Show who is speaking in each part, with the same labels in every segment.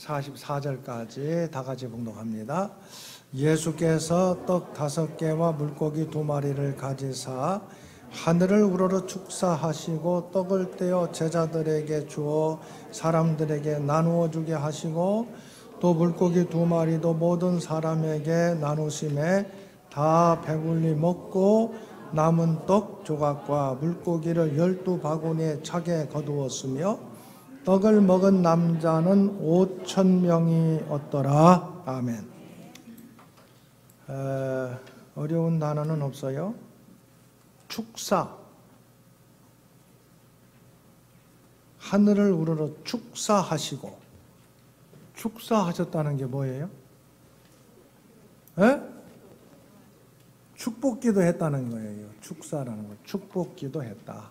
Speaker 1: 44절까지 다 같이 봉독합니다. 예수께서 떡 5개와 물고기 2마리를 가지사 하늘을 우러러 축사하시고 떡을 떼어 제자들에게 주어 사람들에게 나누어 주게 하시고 또 물고기 2마리도 모든 사람에게 나누심에 다 배불리 먹고 남은 떡 조각과 물고기를 12바구니에 차게 거두었으며 떡을 먹은 남자는 5,000명이었더라. 아멘. 어려운 단어는 없어요. 축사. 하늘을 우러러 축사하시고. 축사하셨다는 게 뭐예요? 축복기도 했다는 거예요. 축사라는 거. 축복기도 했다.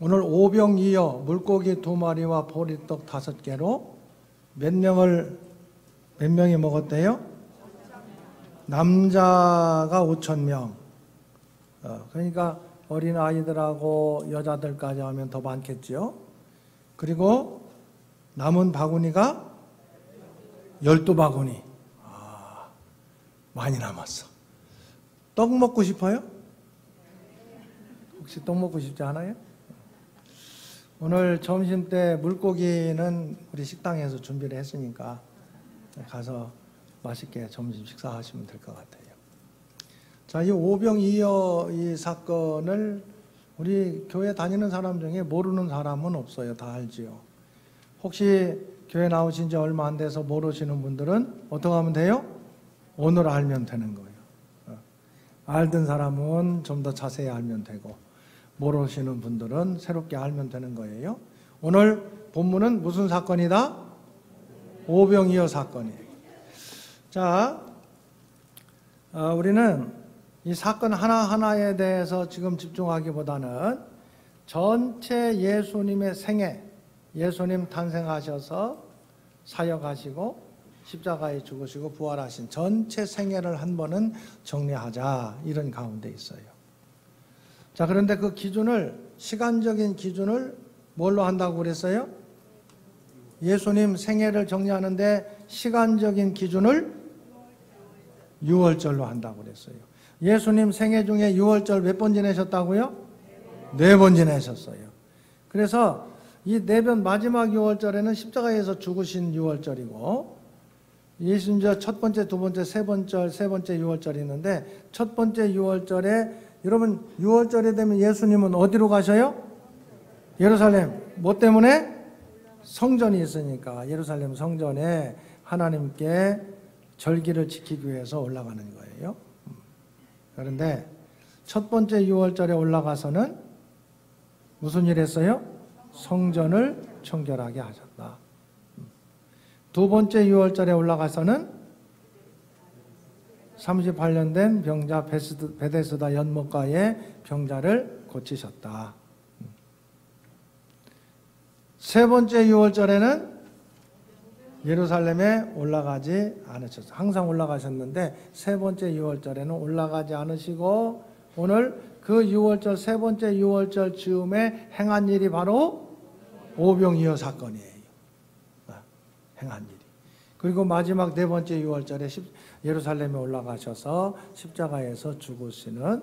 Speaker 1: 오늘 오병이어 물고기 2마리와 보리떡 5개로 몇 명이 먹었대요? 남자가 5,000명. 그러니까 어린 아이들하고 여자들까지 하면 더 많겠죠. 그리고 남은 바구니가 12바구니. 많이 남았어. 떡 먹고 싶어요? 혹시 떡 먹고 싶지 않아요? 오늘 점심 때 물고기는 우리 식당에서 준비를 했으니까 가서 맛있게 점심 식사하시면 될 것 같아요. 자, 이 오병이어 이 사건을 우리 교회 다니는 사람 중에 모르는 사람은 없어요. 다 알지요. 혹시 교회 나오신 지 얼마 안 돼서 모르시는 분들은 어떻게 하면 돼요? 오늘 알면 되는 거예요. 알던 사람은 좀 더 자세히 알면 되고 모르시는 분들은 새롭게 알면 되는 거예요. 오늘 본문은 무슨 사건이다? 오병이어 사건이에요. 자, 우리는 이 사건 하나하나에 대해서 지금 집중하기보다는 전체 예수님의 생애, 예수님 탄생하셔서 사역하시고 십자가에 죽으시고 부활하신 전체 생애를 한 번은 정리하자, 이런 가운데 있어요. 자, 그런데 그 기준을, 시간적인 기준을 뭘로 한다고 그랬어요? 예수님 생애를 정리하는데 시간적인 기준을 6월절로 한다고 그랬어요. 예수님 생애 중에 6월절 몇 번 지내셨다고요? 4번 지내셨어요. 그래서 이 4번 마지막 6월절에는 십자가에서 죽으신 6월절이고, 예수님 첫 번째, 두 번째, 세 번째 6월절이 있는데, 첫 번째 6월절에, 여러분 6월절이 되면 예수님은 어디로 가셔요? 예루살렘. 뭐 때문에? 성전이 있으니까 예루살렘 성전에 하나님께 절기를 지키기 위해서 올라가는 거예요. 그런데 첫 번째 6월절에 올라가서는 무슨 일 했어요? 성전을 청결하게 하셨다. 두 번째 6월절에 올라가서는 38년 된 병자 베데스다 연못가의 병자를 고치셨다. 세 번째 6월절에는 예루살렘에 올라가지 않으셨어요. 항상 올라가셨는데 세 번째 6월절에는 올라가지 않으시고, 오늘 그 6월절, 세 번째 6월절 즈음에 행한 일이 바로 오병이어 사건이에요. 행한 일이. 그리고 마지막 4번째 6월절에 예루살렘에 올라가셔서 십자가에서 죽으시는,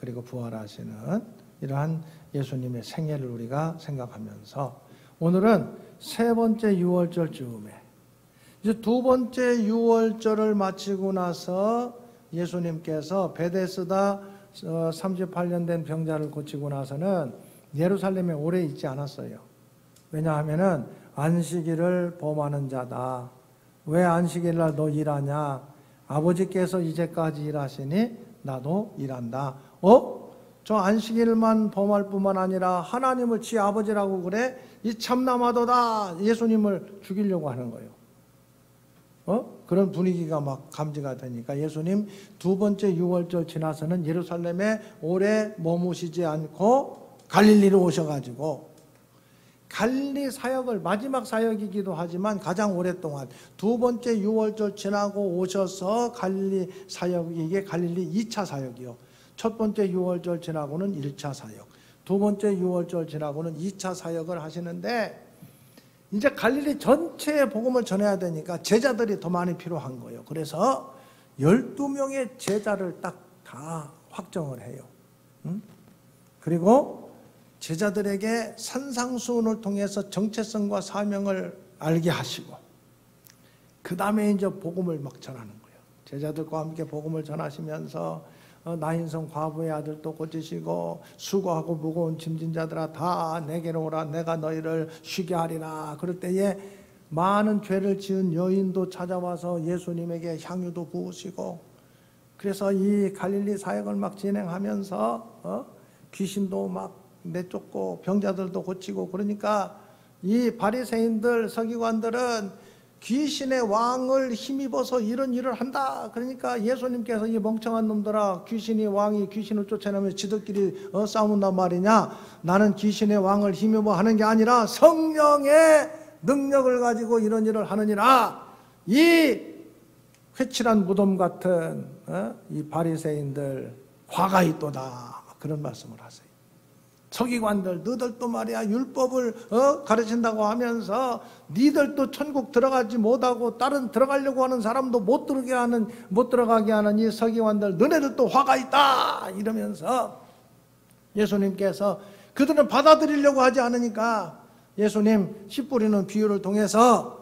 Speaker 1: 그리고 부활하시는 이러한 예수님의 생애를 우리가 생각하면서, 오늘은 세 번째 6월절 즈음에, 이제 두 번째 6월절을 마치고 나서 예수님께서 베데스다 38년 된 병자를 고치고 나서는 예루살렘에 오래 있지 않았어요. 왜냐하면은 안식일을 범하는 자다. 왜 안식일날 너 일하냐? 아버지께서 이제까지 일하시니 나도 일한다. 저 안식일만 범할 뿐만 아니라 하나님을 지 아버지라고 그래? 이 참나마도다. 예수님을 죽이려고 하는 거예요. 그런 분위기가 막 감지가 되니까 예수님 두 번째 6월절 지나서는 예루살렘에 오래 머무시지 않고 갈릴리로 오셔가지고, 갈릴리 사역을, 마지막 사역이기도 하지만 가장 오랫동안 두 번째 6월절 지나고 오셔서 갈릴리 사역이, 이게 갈릴리 2차 사역이요. 첫 번째 6월절 지나고는 1차 사역, 두 번째 6월절 지나고는 2차 사역을 하시는데, 이제 갈릴리 전체에 복음을 전해야 되니까 제자들이 더 많이 필요한 거예요. 그래서 12명의 제자를 딱 다 확정을 해요. 그리고 제자들에게 산상수훈을 통해서 정체성과 사명을 알게 하시고, 그 다음에 이제 복음을 막 전하는 거예요. 제자들과 함께 복음을 전하시면서 나인성 과부의 아들도 고치시고, 수고하고 무거운 짐진 자들아 다 내게로 오라, 내가 너희를 쉬게 하리라. 그럴 때에 많은 죄를 지은 여인도 찾아와서 예수님에게 향유도 부으시고, 그래서 이 갈릴리 사역을 막 진행하면서 귀신도 막 내쫓고 병자들도 고치고, 그러니까 이 바리새인들 서기관들은 귀신의 왕을 힘입어서 이런 일을 한다. 그러니까 예수님께서 이 멍청한 놈들아, 귀신이 왕이 귀신을 쫓아내면 지들끼리 싸운단 말이냐. 나는 귀신의 왕을 힘입어 하는 게 아니라 성령의 능력을 가지고 이런 일을 하느니라. 이 회칠한 무덤 같은 이 바리새인들 화가 있도다. 그런 말씀을 하세요. 서기관들, 너희들도 말이야 율법을 가르친다고 하면서 니들도 천국 들어가지 못하고 다른 들어가려고 하는 사람도 못 들어가게 하는 이 서기관들, 너네들도 화가 있다. 이러면서 예수님께서 그들은 받아들이려고 하지 않으니까 예수님 씨 뿌리는 비유를 통해서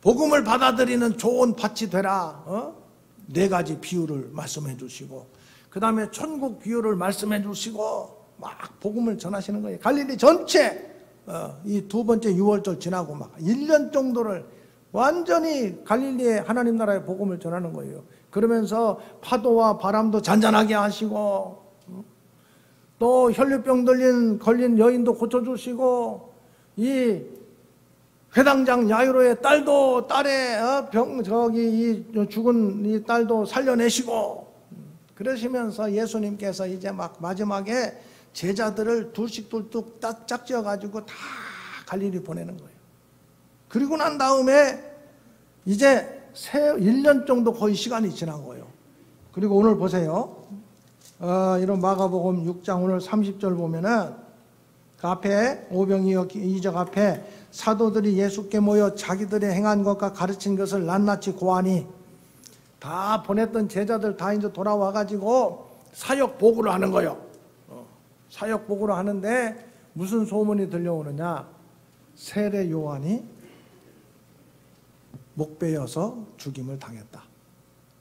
Speaker 1: 복음을 받아들이는 좋은 밭이 되라. 4가지 비유를 말씀해 주시고, 그 다음에 천국 비유를 말씀해 주시고 막 복음을 전하시는 거예요. 갈릴리 전체 이 2번째 유월절 지나고 막 1년 정도를 완전히 갈릴리의 하나님 나라의 복음을 전하는 거예요. 그러면서 파도와 바람도 잔잔하게 하시고, 또 혈류병 걸린 여인도 고쳐주시고, 이 회당장 야이로의 딸의 죽은 이 딸도 살려내시고, 그러시면서 예수님께서 이제 막 마지막에 제자들을 둘씩 짝지어 가지고 다 갈릴리 보내는 거예요. 그리고 난 다음에 이제 1년 정도 거의 시간이 지난 거예요. 그리고 오늘 보세요. 이런 마가복음 6장 오늘 30절 보면은 그 앞에 오병이어이적 앞에 사도들이 예수께 모여 자기들의 행한 것과 가르친 것을 낱낱이 고하니, 다 보냈던 제자들 다 이제 돌아와 가지고 사역 보고를 하는 거예요. 사역 보고를 하는데 무슨 소문이 들려오느냐? 세례 요한이 목베어서 죽임을 당했다.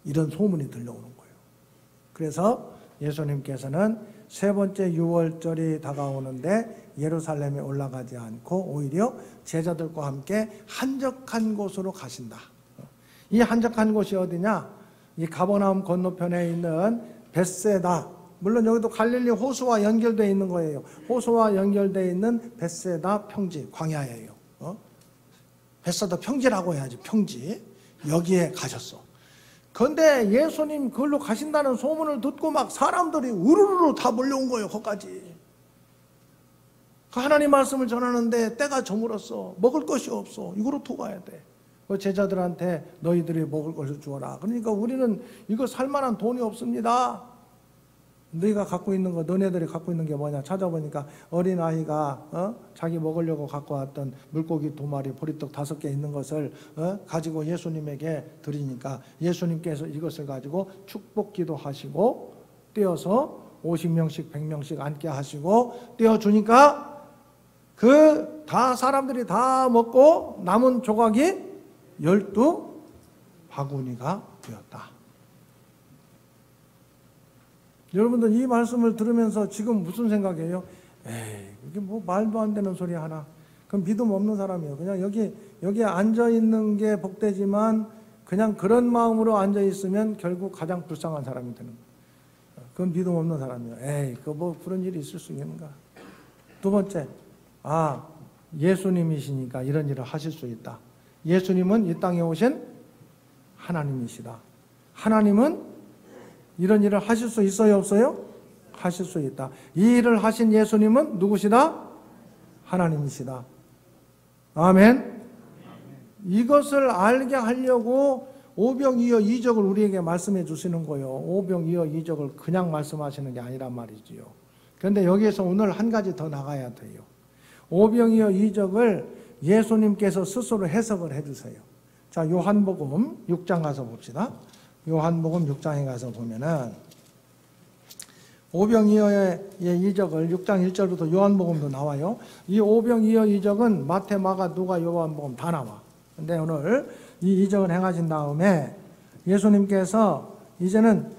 Speaker 1: 이런 소문이 들려오는 거예요. 그래서 예수님께서는 3번째 유월절이 다가오는데 예루살렘에 올라가지 않고 오히려 제자들과 함께 한적한 곳으로 가신다. 이 한적한 곳이 어디냐? 이 가버나움 건너편에 있는 벳세다. 물론 여기도 갈릴리 호수와 연결되어 있는 거예요. 호수와 연결되어 있는 벳세다 평지, 광야예요. 벳세다 평지라고 해야지, 평지. 여기에 가셨어. 그런데 예수님 그걸로 가신다는 소문을 듣고 막 사람들이 우르르 다 몰려온 거예요, 거기까지. 그 하나님 말씀을 전하는데 때가 저물었어. 먹을 것이 없어. 이거로 토가야 돼. 그 제자들한테 너희들이 먹을 것을 주어라. 그러니까 우리는 이거 살만한 돈이 없습니다. 너희가 갖고 있는 거, 너네들이 갖고 있는 게 뭐냐 찾아보니까 어린아이가 자기 먹으려고 갖고 왔던 물고기 2마리, 보리떡 5개 있는 것을 가지고 예수님에게 드리니까 예수님께서 이것을 가지고 축복기도 하시고 떼어서 50명씩 100명씩 앉게 하시고 떼어주니까 그 다 사람들이 다 먹고 남은 조각이 12바구니가 되었다. 여러분들 이 말씀을 들으면서 지금 무슨 생각이에요? 에이, 이게 뭐 말도 안 되는 소리 하나. 그럼 믿음 없는 사람이에요. 그냥 여기에 앉아 있는 게 복되지만 그냥 그런 마음으로 앉아 있으면 결국 가장 불쌍한 사람이 되는 거예요. 그건 믿음 없는 사람이에요. 에이, 그 뭐 그런 일이 있을 수 있는가? 2번째, 예수님이시니까 이런 일을 하실 수 있다. 예수님은 이 땅에 오신 하나님이시다. 하나님은 이런 일을 하실 수 있어요, 없어요? 하실 수 있다. 이 일을 하신 예수님은 누구시다? 하나님이시다. 아멘. 이것을 알게 하려고 오병이어 이적을 우리에게 말씀해 주시는 거예요. 오병이어 이적을 그냥 말씀하시는 게 아니란 말이지요. 그런데 여기에서 오늘 한 가지 더 나가야 돼요. 오병이어 이적을 예수님께서 스스로 해석을 해주세요. 자, 요한복음 6장 가서 봅시다. 요한복음 6장에 가서 보면은 오병이어의 이적을 6장 1절부터 요한복음도 나와요. 이 오병이어 이적은 마태, 마가, 누가, 요한복음 다 나와. 근데 오늘 이 이적을 행하신 다음에 예수님께서 이제는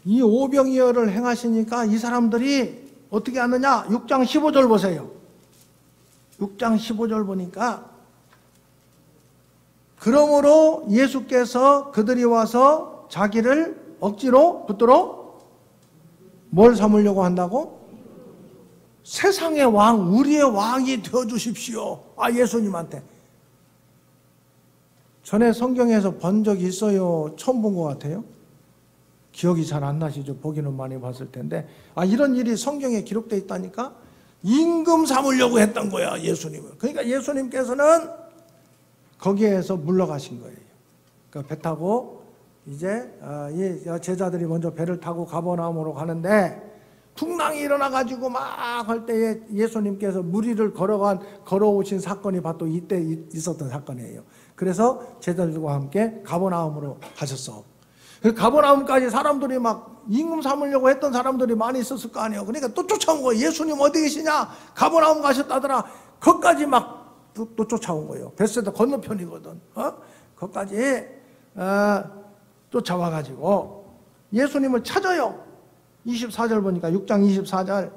Speaker 1: 이 오병이어를 행하시니까 이 사람들이 어떻게 하느냐? 6장 15절 보세요. 6장 15절 보니까 그러므로 예수께서 그들이 와서 자기를 억지로 붙들어 뭘 삼으려고 한다고? 세상의 왕, 우리의 왕이 되어주십시오. 예수님한테. 전에 성경에서 본 적이 있어요? 처음 본 것 같아요? 기억이 잘 안 나시죠? 보기는 많이 봤을 텐데. 이런 일이 성경에 기록되어 있다니까? 임금 삼으려고 했던 거야, 예수님은. 그러니까 예수님께서는 거기에서 물러가신 거예요. 그러니까 배 타고 이제 이 제자들이 먼저 배를 타고 가버나움으로 가는데 풍랑이 일어나가지고 막 할 때에 예수님께서 무리를 걸어오신 사건이 바로 이때 있었던 사건이에요. 그래서 제자들과 함께 가버나움으로 가셨어. 가버나움까지 사람들이 막 임금 삼으려고 했던 사람들이 많이 있었을 거 아니에요. 그러니까 또 쫓아온 거예요. 예수님 어디 계시냐? 가버나움 가셨다더라. 거기까지 막 또 쫓아온 거예요. 베세다 건너편이거든. 거기까지 쫓아와가지고 예수님을 찾아요. 24절 보니까 6장 24절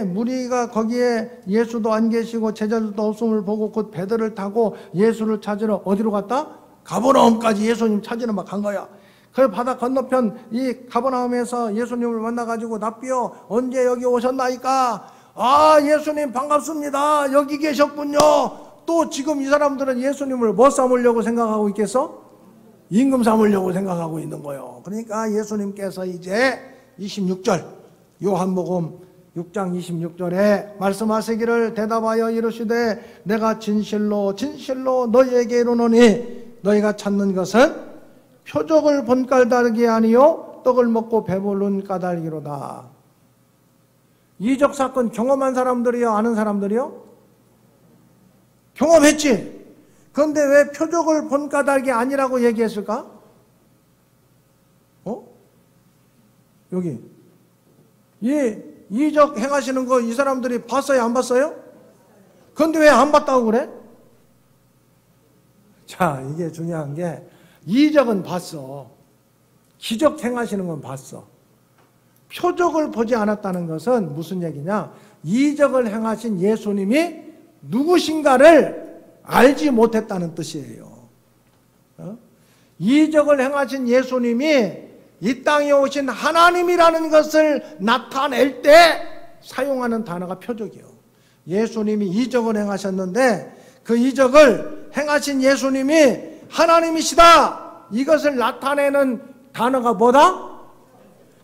Speaker 1: 무리가 거기에 예수도 안 계시고 제자들도 없음을 보고 곧 배들을 타고 예수를 찾으러 어디로 갔다? 가버나움까지 예수님 찾으러 막 간 거야. 그 바다 건너편 이 가버나움에서 예수님을 만나가지고 납비여 언제 여기 오셨나이까? 예수님 반갑습니다. 여기 계셨군요. 또 지금 이 사람들은 예수님을 뭐 삼으려고 생각하고 있겠어? 임금 삼으려고 생각하고 있는 거예요. 그러니까 예수님께서 이제 26절 요한복음 6장 26절에 말씀하시기를 대답하여 이르시되 내가 진실로 진실로 너희에게 이르노니 너희가 찾는 것은 표적을 본 까닭이 아니요 떡을 먹고 배부른 까닭이로다. 이적 사건 경험한 사람들이요? 아는 사람들이요? 경험했지. 그런데 왜 표적을 본 까닭이 아니라고 얘기했을까? 여기 이 이적 행하시는 거 이 사람들이 봤어요? 안 봤어요? 그런데 왜 안 봤다고 그래? 자, 이게 중요한 게 이적은 봤어. 기적 행하시는 건 봤어. 표적을 보지 않았다는 것은 무슨 얘기냐? 이적을 행하신 예수님이 누구신가를 알지 못했다는 뜻이에요. 이적을 행하신 예수님이 이 땅에 오신 하나님이라는 것을 나타낼 때 사용하는 단어가 표적이에요. 예수님이 이적을 행하셨는데 그 이적을 행하신 예수님이 하나님이시다. 이것을 나타내는 단어가 뭐다?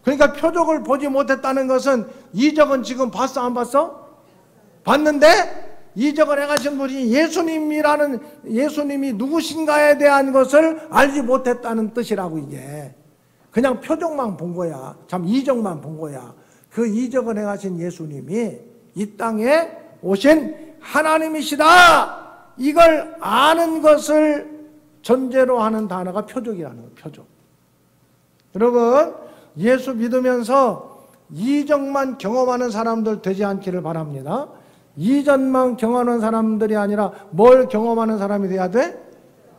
Speaker 1: 그러니까 표적을 보지 못했다는 것은 이적은 지금 봤어 안 봤어? 봤는데 이적을 행하신 분이 예수님이 누구신가에 대한 것을 알지 못했다는 뜻이라고. 이게 그냥 표적만 본 거야. 참 이적만 본 거야. 그 이적을 행하신 예수님이 이 땅에 오신 하나님이시다. 이걸 아는 것을 전제로 하는 단어가 표적이라는 거예요. 표적. 여러분 예수 믿으면서 이적만 경험하는 사람들 되지 않기를 바랍니다. 이전만 경험하는 사람들이 아니라 뭘 경험하는 사람이 돼야 돼?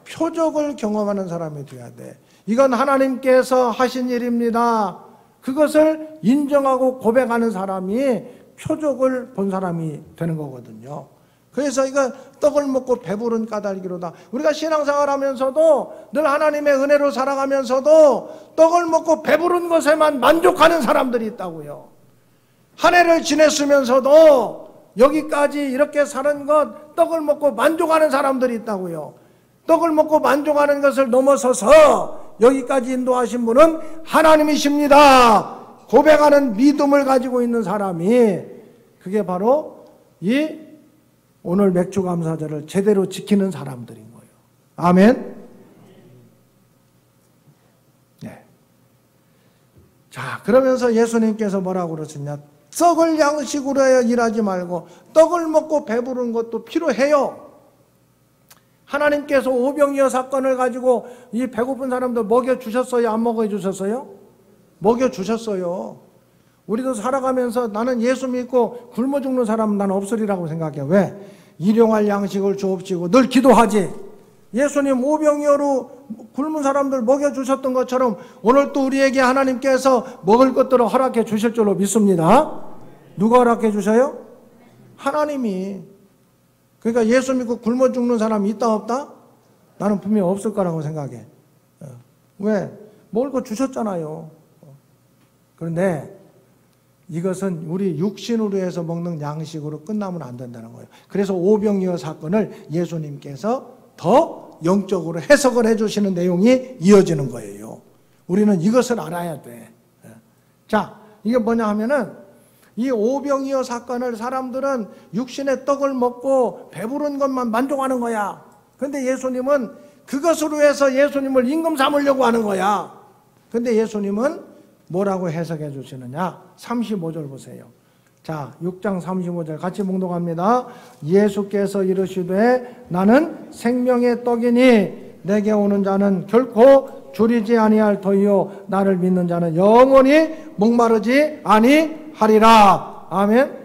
Speaker 1: 표적을 경험하는 사람이 돼야 돼. 이건 하나님께서 하신 일입니다. 그것을 인정하고 고백하는 사람이 표적을 본 사람이 되는 거거든요. 그래서 이거 떡을 먹고 배부른 까닭이로다. 우리가 신앙생활 하면서도 늘 하나님의 은혜로 살아가면서도 떡을 먹고 배부른 것에만 만족하는 사람들이 있다고요. 한 해를 지냈으면서도 여기까지 이렇게 사는 것 떡을 먹고 만족하는 사람들이 있다고요. 떡을 먹고 만족하는 것을 넘어서서 여기까지 인도하신 분은 하나님이십니다. 고백하는 믿음을 가지고 있는 사람이 그게 바로 이 오늘 맥주 감사절을 제대로 지키는 사람들인 거예요. 아멘. 네. 자, 그러면서 예수님께서 뭐라고 그러셨냐? 썩을 양식으로 일하지 말고 떡을 먹고 배부른 것도 필요해요. 하나님께서 오병이어 사건을 가지고 이 배고픈 사람들 먹여주셨어요? 안 먹여주셨어요? 먹여주셨어요. 우리도 살아가면서 나는 예수 믿고 굶어 죽는 사람은 나는 없으리라고 생각해요. 왜? 일용할 양식을 주옵시고 늘 기도하지. 예수님 오병이어로 굶은 사람들 먹여주셨던 것처럼 오늘 또 우리에게 하나님께서 먹을 것들을 허락해 주실 줄로 믿습니다. 누가 허락해 주셔요? 하나님이. 그러니까 예수 믿고 굶어 죽는 사람이 있다 없다? 나는 분명히 없을 거라고 생각해. 왜? 먹을 거 주셨잖아요. 그런데 이것은 우리 육신으로 해서 먹는 양식으로 끝나면 안 된다는 거예요. 그래서 오병이어 사건을 예수님께서 더 영적으로 해석을 해주시는 내용이 이어지는 거예요. 우리는 이것을 알아야 돼. 자, 이게 뭐냐 하면은 이 오병이어 사건을 사람들은 육신의 떡을 먹고 배부른 것만 만족하는 거야. 그런데 예수님은 그것으로 해서 예수님을 임금 삼으려고 하는 거야. 그런데 예수님은 뭐라고 해석해 주시느냐? 35절 보세요. 자, 6장 35절 같이 봉독합니다. 예수께서 이르시되 나는 생명의 떡이니 내게 오는 자는 결코 줄이지 아니할 터이요 나를 믿는 자는 영원히 목마르지 아니하리라. 아멘.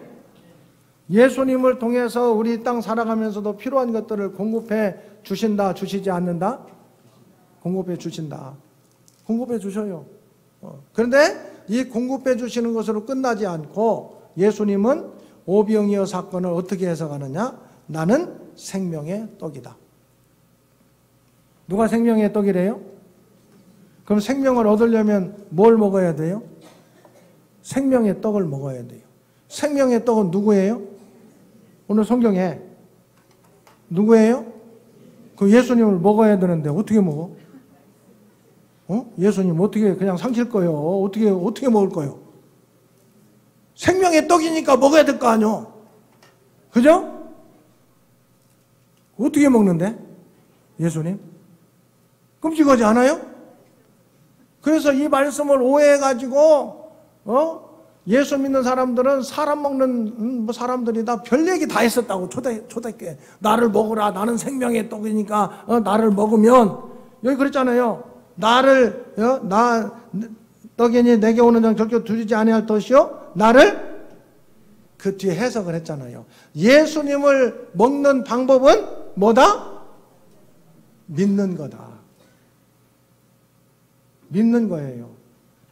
Speaker 1: 예수님을 통해서 우리 땅 살아가면서도 필요한 것들을 공급해 주신다, 주시지 않는다? 공급해 주신다. 공급해 주셔요. 그런데 이 공급해 주시는 것으로 끝나지 않고 예수님은 오병이어 사건을 어떻게 해석하느냐? 나는 생명의 떡이다. 누가 생명의 떡이래요? 그럼 생명을 얻으려면 뭘 먹어야 돼요? 생명의 떡을 먹어야 돼요. 생명의 떡은 누구예요? 오늘 성경에 누구예요? 그 예수님을 먹어야 되는데 어떻게 먹어? 예수님 어떻게 그냥 삼킬 거예요? 어떻게 먹을 거예요? 생명의 떡이니까 먹어야 될 거 아니요? 그죠? 어떻게 먹는데? 예수님? 끔찍하지 않아요? 그래서 이 말씀을 오해해가지고 예수 믿는 사람들은 사람 먹는 사람들이 다 별 얘기 다 했었다고. 초대교회 나를 먹으라. 나는 생명의 떡이니까 나를 먹으면 여기 그랬잖아요. 나를 떡이니 내게 오는 자는 결코 두리지 아니할 것이요 나를 그 뒤에 해석을 했잖아요. 예수님을 먹는 방법은 뭐다? 믿는 거다. 믿는 거예요.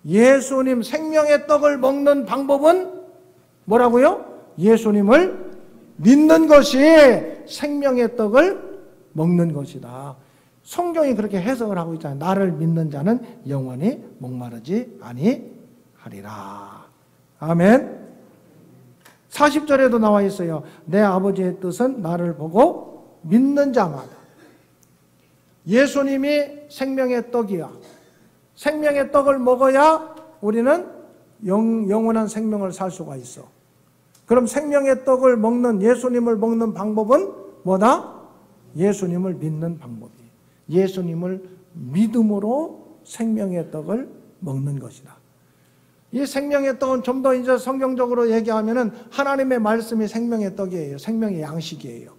Speaker 1: 예수님 생명의 떡을 먹는 방법은 뭐라고요? 예수님을 믿는 것이 생명의 떡을 먹는 것이다. 성경이 그렇게 해석을 하고 있잖아요. 나를 믿는 자는 영원히 목마르지 아니하리라. 아멘. 40절에도 나와 있어요. 내 아버지의 뜻은 나를 보고 믿는 자마다. 예수님이 생명의 떡이야. 생명의 떡을 먹어야 우리는 영원한 생명을 살 수가 있어. 그럼 생명의 떡을 먹는 예수님을 먹는 방법은 뭐다? 예수님을 믿는 방법이에요. 예수님을 믿음으로 생명의 떡을 먹는 것이다. 이 생명의 떡은 좀 더 이제 성경적으로 얘기하면은 하나님의 말씀이 생명의 떡이에요. 생명의 양식이에요.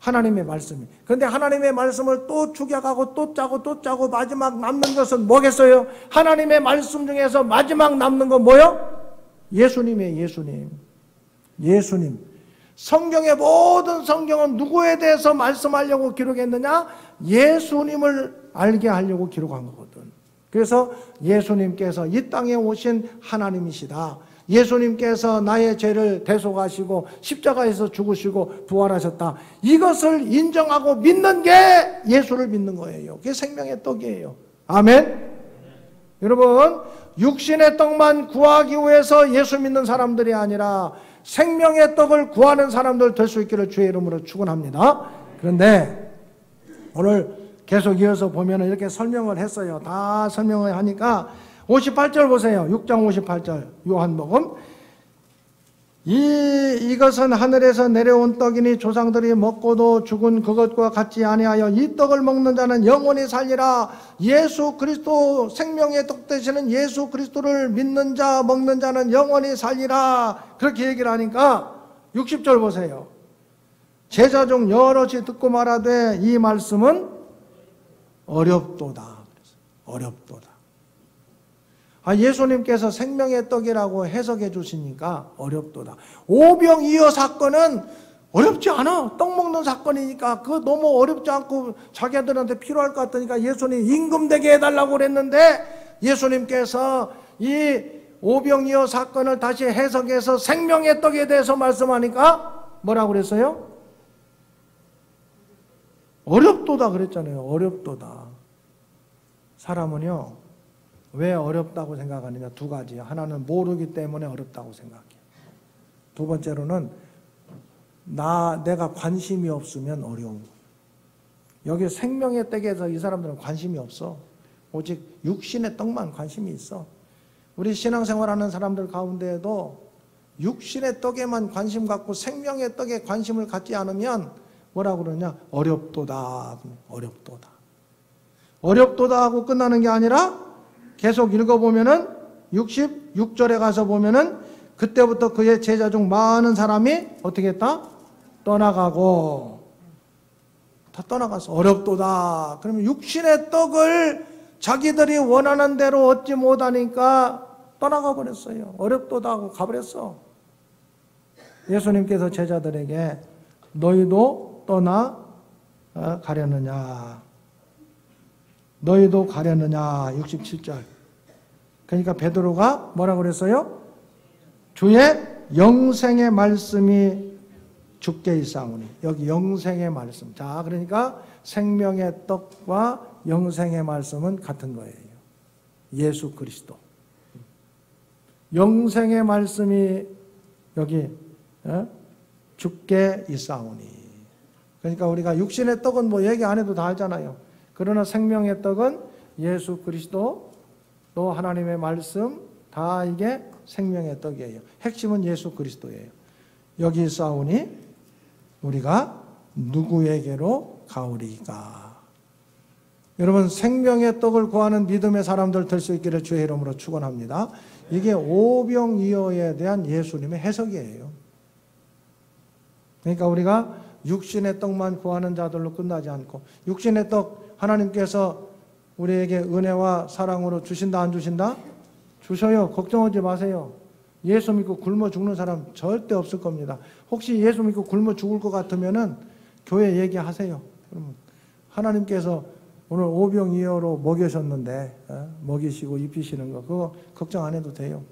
Speaker 1: 하나님의 말씀이. 그런데 하나님의 말씀을 또 축약하고 또 짜고 또 짜고 마지막 남는 것은 뭐겠어요? 하나님의 말씀 중에서 마지막 남는 건 뭐요? 예수님이에요. 예수님. 성경의 모든 성경은 누구에 대해서 말씀하려고 기록했느냐? 예수님을 알게 하려고 기록한 거거든. 그래서 예수님께서 이 땅에 오신 하나님이시다. 예수님께서 나의 죄를 대속하시고 십자가에서 죽으시고 부활하셨다. 이것을 인정하고 믿는 게 예수를 믿는 거예요. 그게 생명의 떡이에요. 아멘. 여러분, 육신의 떡만 구하기 위해서 예수 믿는 사람들이 아니라 생명의 떡을 구하는 사람들 될 수 있기를 주의 이름으로 축원합니다. 그런데 오늘 계속 이어서 보면 이렇게 설명을 했어요. 다 설명을 하니까 58절 보세요. 6장 58절 요한복음. 이것은 하늘에서 내려온 떡이니 조상들이 먹고도 죽은 그것과 같지 아니하여 이 떡을 먹는 자는 영원히 살리라. 예수 그리스도 생명의 떡 되시는 예수 그리스도를 믿는 자 먹는 자는 영원히 살리라. 그렇게 얘기를 하니까 60절 보세요. 제자 중 여럿이 듣고 말하되 이 말씀은 어렵도다. 어렵도다. 예수님께서 생명의 떡이라고 해석해 주시니까 어렵도다. 오병이어 사건은 어렵지 않아. 떡 먹는 사건이니까 그거 너무 어렵지 않고 자기들한테 필요할 것 같으니까 예수님 임금되게 해달라고 그랬는데 예수님께서 이 오병이어 사건을 다시 해석해서 생명의 떡에 대해서 말씀하니까 뭐라고 그랬어요? 어렵도다 그랬잖아요. 어렵도다. 사람은요 왜 어렵다고 생각하느냐? 두 가지예요. 하나는 모르기 때문에 어렵다고 생각해요. 두 번째로는 내가 관심이 없으면 어려운 거예요. 여기 생명의 떡에서 이 사람들은 관심이 없어. 오직 육신의 떡만 관심이 있어. 우리 신앙생활하는 사람들 가운데에도 육신의 떡에만 관심 갖고 생명의 떡에 관심을 갖지 않으면 뭐라고 그러냐? 어렵도다. 어렵도다. 어렵도다 하고 끝나는 게 아니라 계속 읽어보면은 66절에 가서 보면은 그때부터 그의 제자 중 많은 사람이 어떻게 했다? 떠나가고 다 떠나가서 어렵도다. 그러면 육신의 떡을 자기들이 원하는 대로 얻지 못하니까 떠나가 버렸어요. 어렵도다 하고 가버렸어. 예수님께서 제자들에게 너희도 떠나 가려느냐? 너희도 가려느냐? 67절. 그러니까 베드로가 뭐라고 그랬어요? 주의 영생의 말씀이 주께 있사오니. 여기 영생의 말씀. 자, 그러니까 생명의 떡과 영생의 말씀은 같은 거예요. 예수 그리스도. 영생의 말씀이 여기 주께 있사오니. 그러니까 우리가 육신의 떡은 뭐 얘기 안 해도 다 알잖아요. 그러나 생명의 떡은 예수 그리스도 또 하나님의 말씀 다 이게 생명의 떡이에요. 핵심은 예수 그리스도예요. 여기 있사오니 우리가 누구에게로 가오리까? 여러분 생명의 떡을 구하는 믿음의 사람들 될 수 있기를 주의 이름으로 축원합니다. 이게 오병이어에 대한 예수님의 해석이에요. 그러니까 우리가 육신의 떡만 구하는 자들로 끝나지 않고 육신의 떡 하나님께서 우리에게 은혜와 사랑으로 주신다 안 주신다? 주셔요. 걱정하지 마세요. 예수 믿고 굶어 죽는 사람 절대 없을 겁니다. 혹시 예수 믿고 굶어 죽을 것 같으면은 교회 얘기하세요. 그러면 하나님께서 오늘 오병이어로 먹이셨는데 먹이시고 입히시는 거 그거 걱정 안 해도 돼요.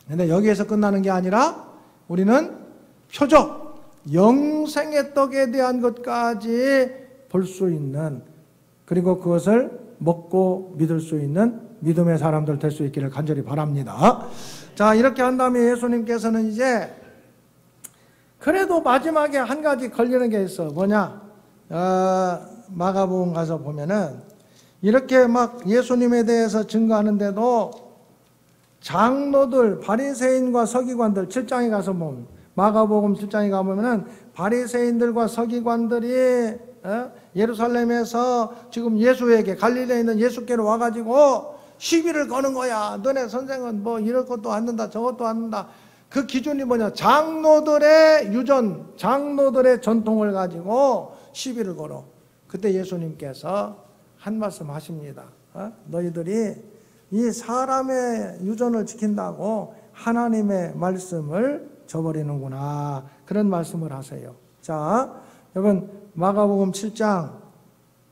Speaker 1: 근데 여기에서 끝나는 게 아니라 우리는 표적 영생의 떡에 대한 것까지 볼 수 있는 그리고 그것을 먹고 믿을 수 있는 믿음의 사람들 될 수 있기를 간절히 바랍니다. 자, 이렇게 한 다음에 예수님께서는 이제 그래도 마지막에 한 가지 걸리는 게 있어. 뭐냐? 마가복음 가서 보면은 이렇게 막 예수님에 대해서 증거하는데도 장로들, 바리새인과 서기관들 7장에 가서 보면 마가복음 7장에 가보면은 바리새인들과 서기관들이 예루살렘에서 지금 예수에게 갈릴리에 있는 예수께로 와가지고 시비를 거는 거야. 너네 선생은 뭐 이럴 것도 안 된다 저것도 안 된다. 그 기준이 뭐냐? 장로들의 유전, 장로들의 전통을 가지고 시비를 걸어. 그때 예수님께서 한 말씀 하십니다. 너희들이 이 사람의 유전을 지킨다고 하나님의 말씀을 저버리는구나. 그런 말씀을 하세요. 자, 여러분 마가복음 7장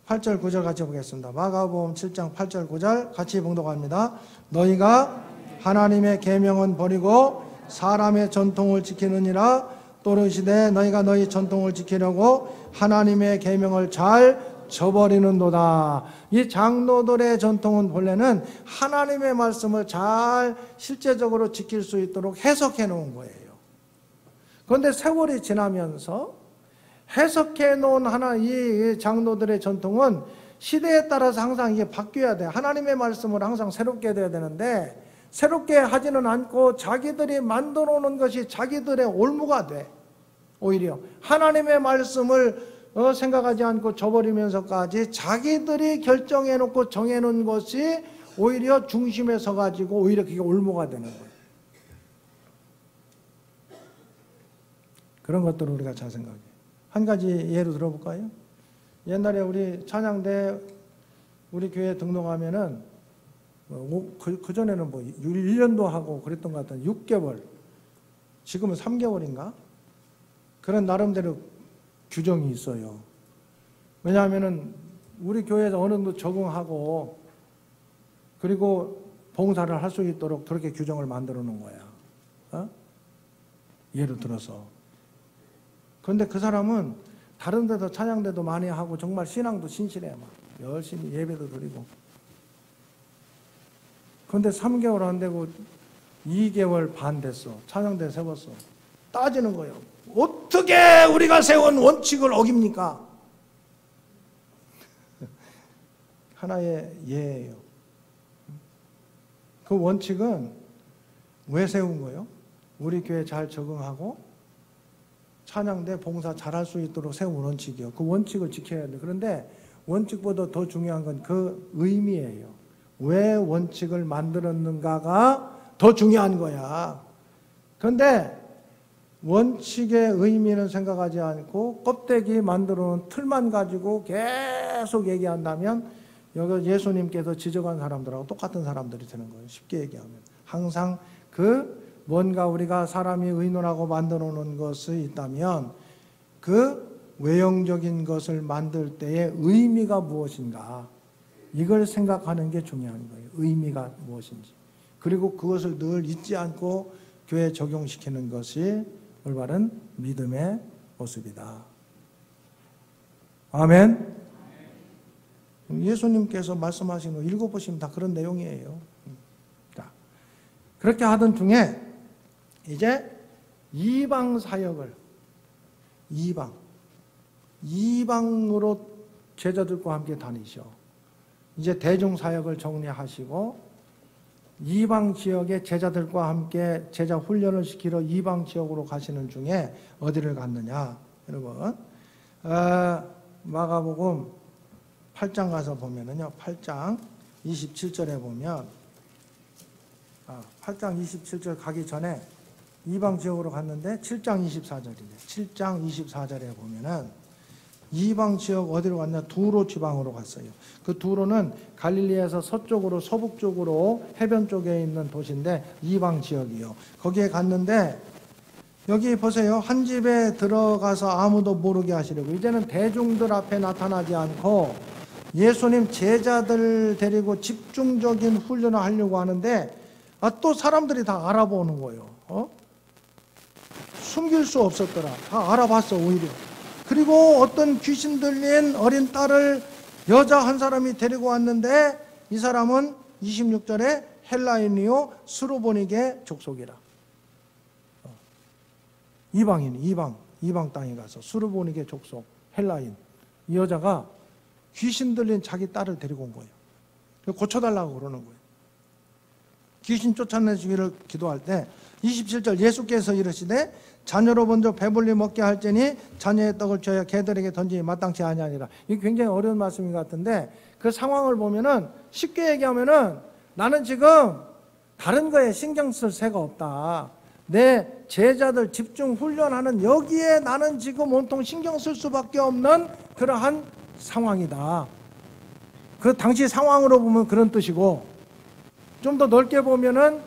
Speaker 1: 8절 9절 같이 보겠습니다. 마가복음 7장 8절 9절 같이 봉독합니다. 너희가 하나님의 계명은 버리고 사람의 전통을 지키느니라. 또르시되 너희가 너희 전통을 지키려고 하나님의 계명을 잘 저버리는도다. 이 장로들의 전통은 본래는 하나님의 말씀을 잘 실제적으로 지킬 수 있도록 해석해 놓은 거예요. 그런데 세월이 지나면서 해석해 놓은 이 장로들의 전통은 시대에 따라서 항상 이게 바뀌어야 돼. 하나님의 말씀을 항상 새롭게 돼야 되는데 새롭게 하지는 않고 자기들이 만들어 놓은 것이 자기들의 올무가 돼. 오히려 하나님의 말씀을 생각하지 않고 저버리면서까지 자기들이 결정해 놓고 정해 놓은 것이 오히려 중심에 서가지고 오히려 그게 올무가 되는 거예요. 그런 것들을 우리가 잘 생각해요. 한 가지 예로 들어볼까요? 옛날에 우리 찬양대 우리 교회 등록하면은 그전에는 뭐 1년도 하고 그랬던 것 같아요. 6개월. 지금은 3개월인가? 그런 나름대로 규정이 있어요. 왜냐하면은 우리 교회에서 어느 정도 적응하고 그리고 봉사를 할 수 있도록 그렇게 규정을 만들어 놓은 거야. 어? 예를 들어서. 그런데 그 사람은 다른 데도 찬양대도 많이 하고 정말 신앙도 신실해. 막 열심히 예배도 드리고. 그런데 3개월 안 되고 2개월 반 됐어. 찬양대 세웠어. 따지는 거예요. 어떻게 우리가 세운 원칙을 어깁니까? 하나의 예예요. 그 원칙은 왜 세운 거예요? 우리 교회 잘 적응하고 찬양대 봉사 잘할 수 있도록 세운 원칙이요. 그 원칙을 지켜야 돼. 그런데 원칙보다 더 중요한 건 그 의미예요. 왜 원칙을 만들었는가가 더 중요한 거야. 그런데 원칙의 의미는 생각하지 않고 껍데기 만들어 놓은 틀만 가지고 계속 얘기한다면 여기 예수님께서 지적한 사람들하고 똑같은 사람들이 되는 거예요. 쉽게 얘기하면. 항상 그 뭔가 우리가 사람이 의논하고 만들어 놓은 것이 있다면 그 외형적인 것을 만들 때의 의미가 무엇인가, 이걸 생각하는 게 중요한 거예요. 의미가 무엇인지. 그리고 그것을 늘 잊지 않고 교회에 적용시키는 것이 올바른 믿음의 모습이다. 아멘. 예수님께서 말씀하신 거 읽어보시면 다 그런 내용이에요. 자, 그렇게 하던 중에 이제 이방 사역을 이방으로 제자들과 함께 다니셔. 이제 대중 사역을 정리하시고 이방 지역의 제자들과 함께 제자 훈련을 시키러 이방 지역으로 가시는 중에 어디를 갔느냐, 여러분. 마가복음 8장 가서 보면은요, 8장 27절에 보면, 8장 27절 가기 전에 이방 지역으로 갔는데 7장 24절이네. 7장 24절에 보면은 이방 지역 어디로 갔냐? 두로 지방으로 갔어요. 그 두로는 갈릴리에서 서쪽으로 서북쪽으로 해변 쪽에 있는 도시인데 이방 지역이요. 거기에 갔는데 여기 보세요. 한 집에 들어가서 아무도 모르게 하시려고. 이제는 대중들 앞에 나타나지 않고 예수님 제자들 데리고 집중적인 훈련을 하려고 하는데 또 사람들이 다 알아보는 거예요. 숨길 수 없었더라. 다 알아봤어, 오히려. 그리고 어떤 귀신 들린 어린 딸을 여자 한 사람이 데리고 왔는데 이 사람은 26절에 헬라인이요 스로보니게 족속이라. 이방인, 이방 땅에 가서 스로보니게 족속, 헬라인. 이 여자가 귀신 들린 자기 딸을 데리고 온 거예요. 고쳐달라고 그러는 거예요. 귀신 쫓아내주기를 기도할 때 27절 예수께서 이르시되 자녀로 먼저 배불리 먹게 할지니 자녀의 떡을 줘야 개들에게 던지니 마땅치 아니하니라. 이게 굉장히 어려운 말씀인 것 같은데 그 상황을 보면은 쉽게 얘기하면은 나는 지금 다른 거에 신경 쓸 새가 없다. 내 제자들 집중 훈련하는 여기에 나는 지금 온통 신경 쓸 수밖에 없는 그러한 상황이다. 그 당시 상황으로 보면 그런 뜻이고 좀 더 넓게 보면은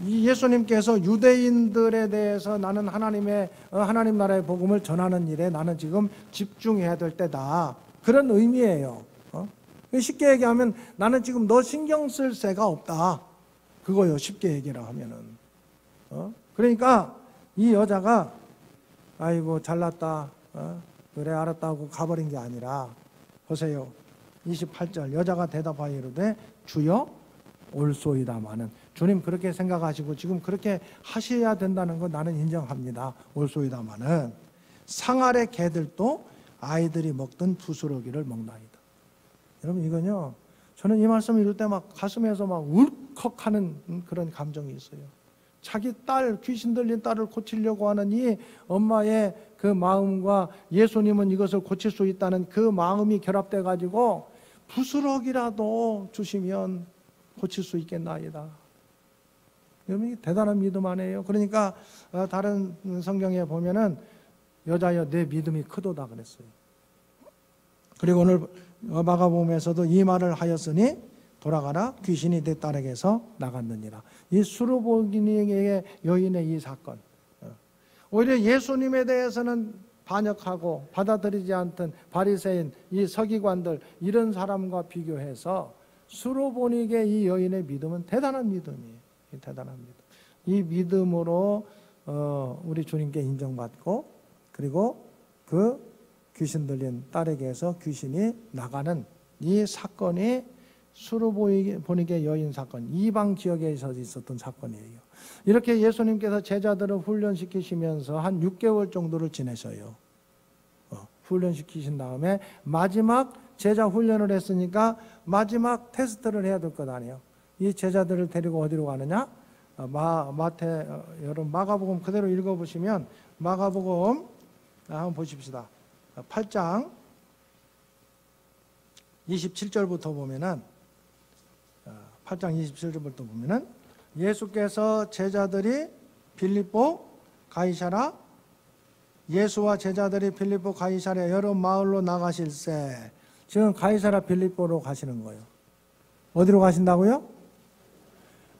Speaker 1: 이 예수님께서 유대인들에 대해서 나는 하나님 나라의 복음을 전하는 일에 나는 지금 집중해야 될 때다. 그런 의미예요. 쉽게 얘기하면 나는 지금 너 신경 쓸 새가 없다. 그거요. 쉽게 얘기를 하면은. 그러니까 이 여자가 아이고 잘났다. 그래 알았다 하고 가버린 게 아니라 보세요. 28절 여자가 대답하여 이르되 주여 올소이다마는 주님 그렇게 생각하시고 지금 그렇게 하셔야 된다는 거 나는 인정합니다. 올소이다마는 상아래 개들도 아이들이 먹던 부스러기를 먹나이다. 여러분 이건요 저는 이 말씀 읽을 때 막 가슴에서 막 울컥하는 그런 감정이 있어요. 자기 딸 귀신 들린 딸을 고치려고 하는 이 엄마의 그 마음과 예수님은 이것을 고칠 수 있다는 그 마음이 결합돼 가지고 부스러기라도 주시면 고칠 수 있겠나이다. 여러분 대단한 믿음 아니에요. 그러니까 다른 성경에 보면은 여자여 내 믿음이 크도다 그랬어요. 그리고 오늘 마가복음에서도 이 말을 하였으니 돌아가라 귀신이 내 딸에게서 나갔느니라. 이 수르보니게 여인의 이 사건, 오히려 예수님에 대해서는 반역하고 받아들이지 않던 바리새인, 이 서기관들 이런 사람과 비교해서 수르보니게 이 여인의 믿음은 대단한 믿음이에요. 대단한 믿음. 이 믿음으로 우리 주님께 인정받고, 그리고 그 귀신 들린 딸에게서 귀신이 나가는 이 사건이 수르보니게 여인 사건, 이방 지역에서 있었던 사건이에요. 이렇게 예수님께서 제자들을 훈련시키시면서 한 6개월 정도를 지내셔요. 훈련시키신 다음에 마지막 제자 훈련을 했으니까 마지막 테스트를 해야 될 것 아니에요. 이 제자들을 데리고 어디로 가느냐? 여러분 마가복음 그대로 읽어보시면, 마가복음 한번 보십시다. 8장 27절부터 보면은, 8장 27절부터 보면은 예수께서 제자들이 빌립보 가이사라, 예수와 제자들이 빌립보 가이사랴 여러 마을로 나가실세. 지금 가이사라 빌립보로 가시는 거예요. 어디로 가신다고요?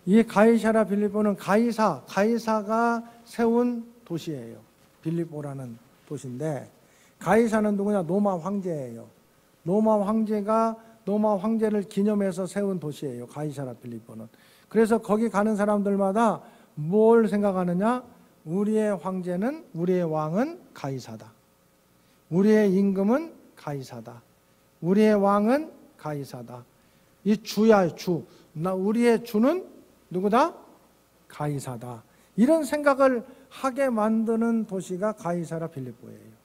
Speaker 1: 이 가이사라 빌립보는 가이사가 세운 도시예요. 빌립보라는 도시인데, 가이사는 누구냐? 로마 황제예요. 로마 황제를 기념해서 세운 도시예요. 가이사라 빌립보는. 그래서 거기 가는 사람들마다 뭘 생각하느냐? 우리의 황제는, 우리의 왕은 가이사다. 우리의 임금은 가이사다. 우리의 왕은 가이사다. 이 주야, 주. 우리의 주는 누구다? 가이사다. 이런 생각을 하게 만드는 도시가 가이사라 빌립보예요.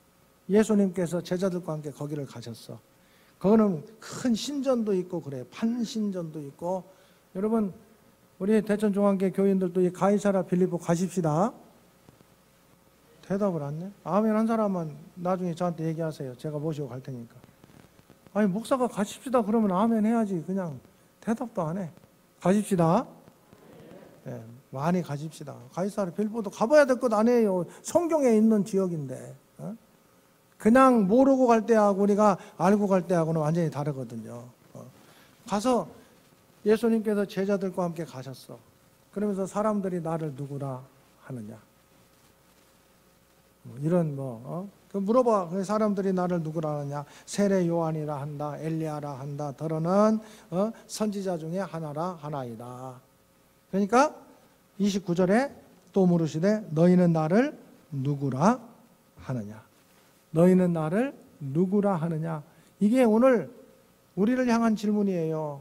Speaker 1: 예수님께서 제자들과 함께 거기를 가셨어. 거기는 큰 신전도 있고 그래요. 판신전도 있고. 여러분, 우리 대천중앙교 교인들도 이 가이사라 빌립보 가십시다. 대답을 안 해? 아멘 한 사람은 나중에 저한테 얘기하세요. 제가 모시고 갈 테니까. 아니, 목사가 가십시다 그러면 아멘 해야지. 그냥 대답도 안 해. 가십시다. 네, 많이 가십시다. 가이사라 빌립보도 가봐야 될 것 아니에요. 성경에 있는 지역인데. 그냥 모르고 갈 때하고 우리가 알고 갈 때하고는 완전히 다르거든요. 가서 예수님께서 제자들과 함께 가셨어. 그러면서 사람들이 나를 누구라 하느냐? 이런 물어봐. 사람들이 나를 누구라 하느냐? 세례 요한이라 한다, 엘리야라 한다, 더러는 선지자 중에 하나이다. 그러니까 29절에 또 물으시되 너희는 나를 누구라 하느냐? 너희는 나를 누구라 하느냐? 이게 오늘 우리를 향한 질문이에요.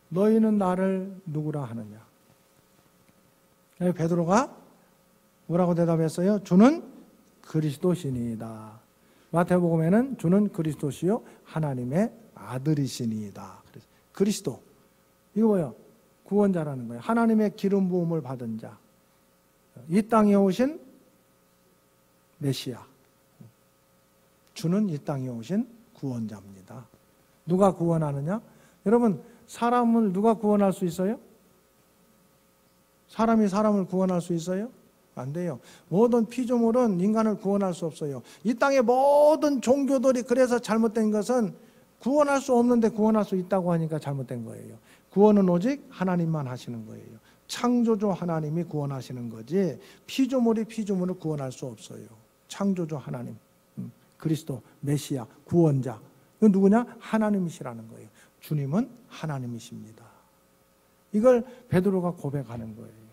Speaker 1: 너희는 나를 누구라 하느냐? 베드로가 뭐라고 대답했어요? 주는 그리스도시니이다. 마태복음에는 주는 그리스도시요 하나님의 아들이시니이다. 그리스도, 이거 뭐예요? 구원자라는 거예요. 하나님의 기름 부음을 받은 자, 이 땅에 오신 메시아. 주는 이 땅에 오신 구원자입니다. 누가 구원하느냐? 여러분, 사람을 누가 구원할 수 있어요? 사람이 사람을 구원할 수 있어요? 안 돼요. 모든 피조물은 인간을 구원할 수 없어요. 이 땅의 모든 종교들이 그래서 잘못된 것은 구원할 수 없는데 구원할 수 있다고 하니까 잘못된 거예요. 구원은 오직 하나님만 하시는 거예요. 창조주 하나님이 구원하시는 거지 피조물이 피조물을 구원할 수 없어요. 창조주 하나님, 그리스도, 메시아, 구원자. 이건 누구냐? 하나님이시라는 거예요. 주님은 하나님이십니다. 이걸 베드로가 고백하는 거예요.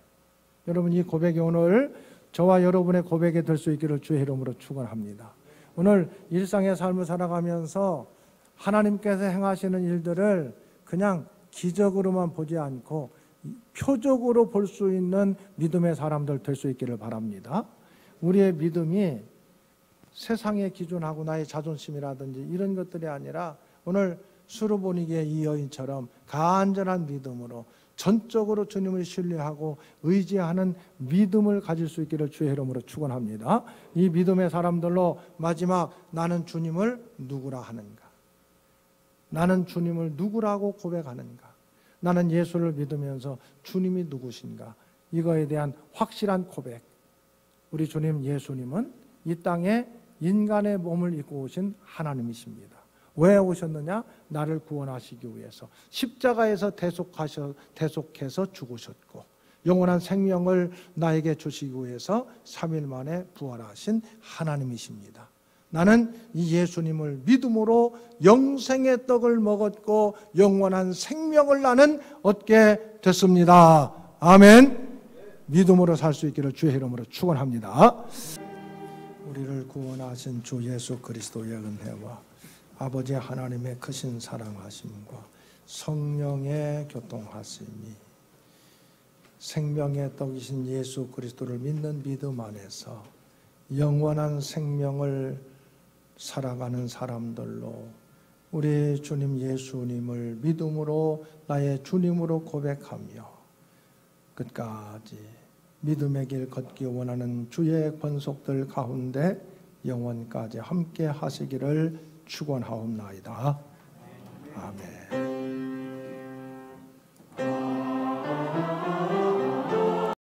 Speaker 1: 여러분, 이 고백이 오늘 저와 여러분의 고백이 될 수 있기를 주의 이름으로 축원합니다. 오늘 일상의 삶을 살아가면서 하나님께서 행하시는 일들을 그냥 기적으로만 보지 않고 표적으로 볼 수 있는 믿음의 사람들 될 수 있기를 바랍니다. 우리의 믿음이 세상의 기준하고 나의 자존심이라든지 이런 것들이 아니라 오늘 수르보니게 이 여인처럼 간절한 믿음으로 전적으로 주님을 신뢰하고 의지하는 믿음을 가질 수 있기를 주의 이름으로 축원합니다. 이 믿음의 사람들로 마지막 나는 주님을 누구라 하는가? 나는 주님을 누구라고 고백하는가? 나는 예수를 믿으면서 주님이 누구신가? 이거에 대한 확실한 고백. 우리 주님 예수님은 이 땅에 인간의 몸을 입고 오신 하나님이십니다. 왜 오셨느냐? 나를 구원하시기 위해서 십자가에서 대속해서 죽으셨고 영원한 생명을 나에게 주시기 위해서 3일 만에 부활하신 하나님이십니다. 나는 이 예수님을 믿음으로 영생의 떡을 먹었고 영원한 생명을 나는 얻게 됐습니다. 아멘. 믿음으로 살 수 있기를 주의 이름으로 축원합니다. 우리를 구원하신 주 예수 그리스도의 은혜와 아버지 하나님의 크신 사랑하심과 성령의 교통하심이 생명의 떡이신 예수 그리스도를 믿는 믿음 안에서 영원한 생명을 살아가는 사람들로 우리 주님 예수님을 믿음으로 나의 주님으로 고백하며 끝까지 믿음의 길 걷기 원하는 주의 권속들 가운데 영원까지 함께 하시기를 축원하옵나이다. 아멘.